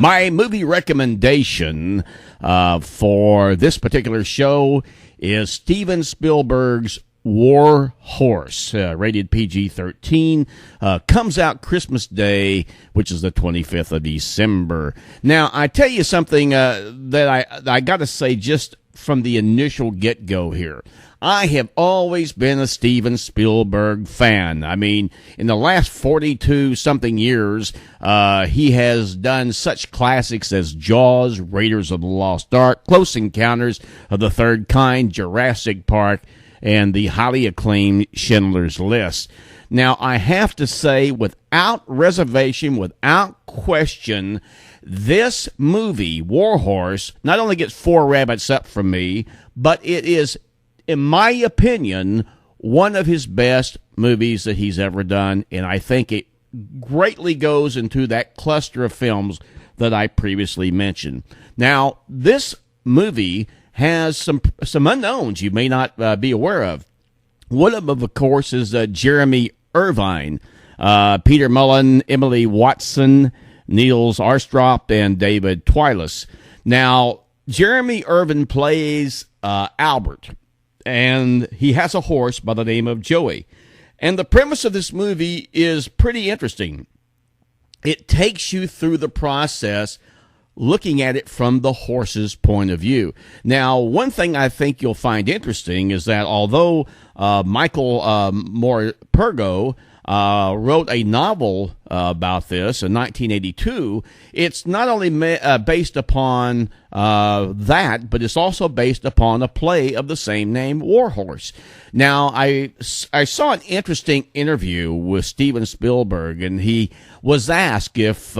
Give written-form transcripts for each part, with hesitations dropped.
My movie recommendation for this particular show is Steven Spielberg's War Horse, rated PG-13, comes out Christmas Day, which is the 25th of December. Now, I tell you something that I got to say just from the initial get-go here. I have always been a Steven Spielberg fan. I mean, in the last 42-something years, he has done such classics as Jaws, Raiders of the Lost Ark, Close Encounters of the Third Kind, Jurassic Park, and the highly acclaimed Schindler's List. Now, I have to say, without reservation, without question, this movie, War Horse, not only gets 4 rabbits up from me, but it is, in my opinion, one of his best movies that he's ever done, and I think it greatly goes into that cluster of films that I previously mentioned. Now, this movie has some unknowns you may not be aware of. One of them, of course, is Jeremy Irvine, Peter Mullan, Emily Watson, Niels Arestrup, and David Thewlis. Now, Jeremy Irvine plays Albert, and he has a horse by the name of Joey. And the premise of this movie is pretty interesting. It takes you through the process looking at it from the horse's point of view. Now, one thing I think you'll find interesting is that although Michael Morpurgo wrote a novel about this in 1982, it's not only based upon that, but it's also based upon a play of the same name, War Horse. Now, I saw an interesting interview with Steven Spielberg, and he was asked if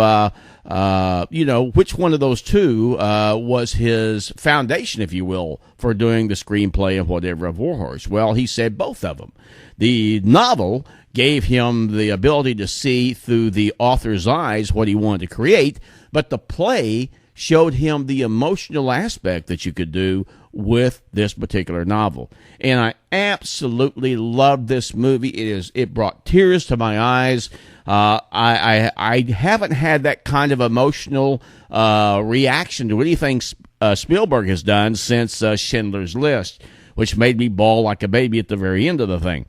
which one of those two was his foundation, if you will, for doing the screenplay of whatever of War Horse. Well, he said both of them. The novel gave him the ability to see through the author's eyes what he wanted to create, but the play showed him the emotional aspect that you could do with this particular novel. And I absolutely loved this movie. It brought tears to my eyes. I haven't had that kind of emotional reaction to anything Spielberg has done since Schindler's List, which made me bawl like a baby at the very end of the thing.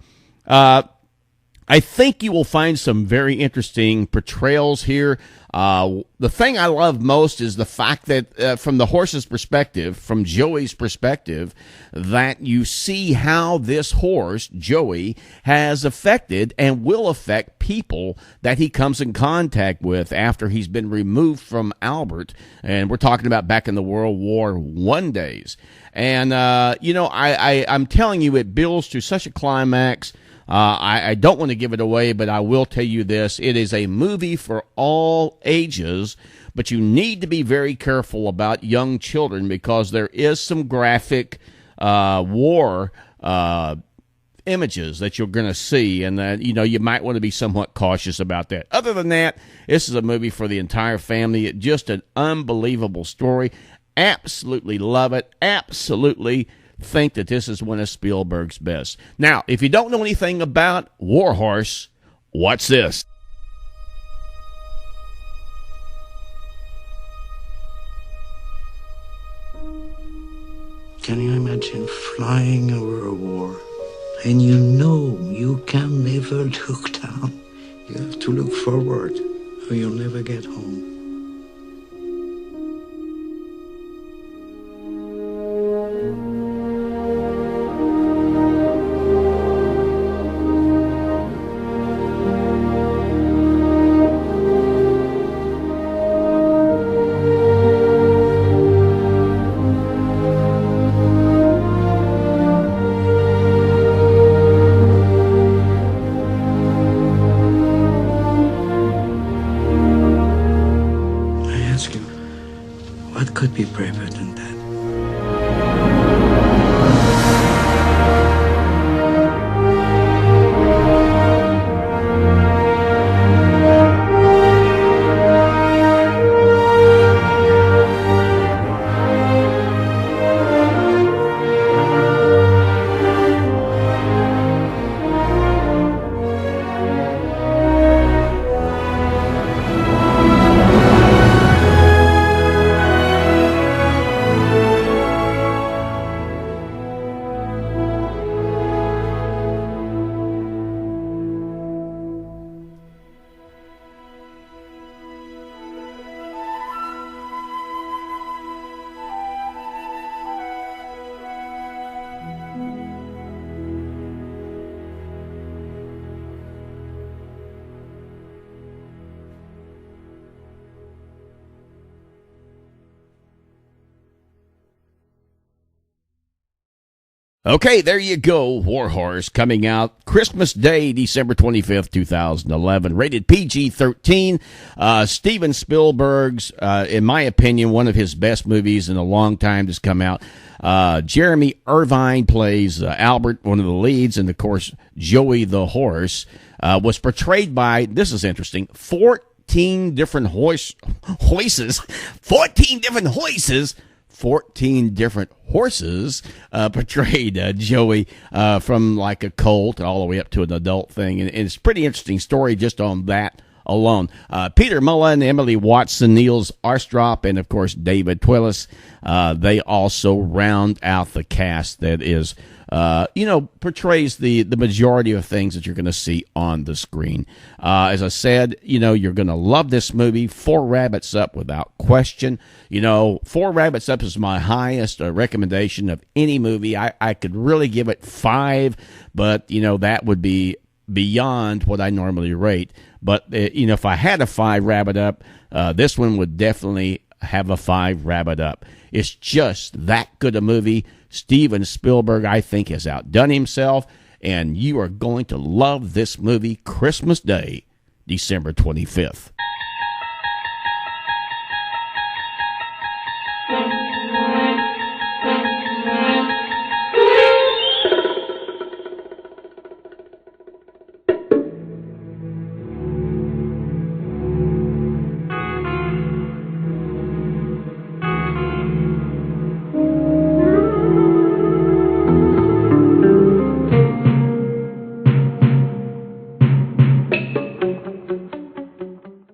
I think you will find some very interesting portrayals here. The thing I love most is the fact that from the horse's perspective, from Joey's perspective, that you see how this horse, Joey, has affected and will affect people that he comes in contact with after he's been removed from Albert. And we're talking about back in the World War I days. And, I'm telling you, it builds to such a climax. I don't want to give it away, but I will tell you this. It is a movie for all ages, but you need to be very careful about young children because there is some graphic war images that you're going to see, and that you might want to be somewhat cautious about that. Other than that, this is a movie for the entire family. It's just an unbelievable story. Absolutely love it. Absolutely think that this is one of Spielberg's best. Now, if you don't know anything about War Horse, what's this? Can you imagine flying over a war and you can never look down? You have to look forward or you'll never get home. Could be braver than that. Okay, there you go. War Horse coming out Christmas Day, December 25th, 2011. Rated PG-13. Steven Spielberg's, in my opinion, one of his best movies in a long time has come out. Jeremy Irvine plays Albert, one of the leads, and, of course, Joey the horse was portrayed by, this is interesting, 14 different horses. 14 different horses. 14 different horses portrayed Joey from like a colt all the way up to an adult thing. And it's a pretty interesting story just on that alone. Peter Mullan, Emily Watson, Niels Arestrup, and, of course, David Thewlis. They also round out the cast that is, portrays the majority of things that you're going to see on the screen. As I said, you're going to love this movie. 4 Rabbits Up without question. 4 Rabbits Up is my highest recommendation of any movie. I could really give it 5, but, that would be beyond what I normally rate. But, if I had a 5 Rabbit Up, this one would definitely have a 5 Rabbit Up. It's just that good a movie. Steven Spielberg, I think, has outdone himself, and you are going to love this movie Christmas Day, December 25th.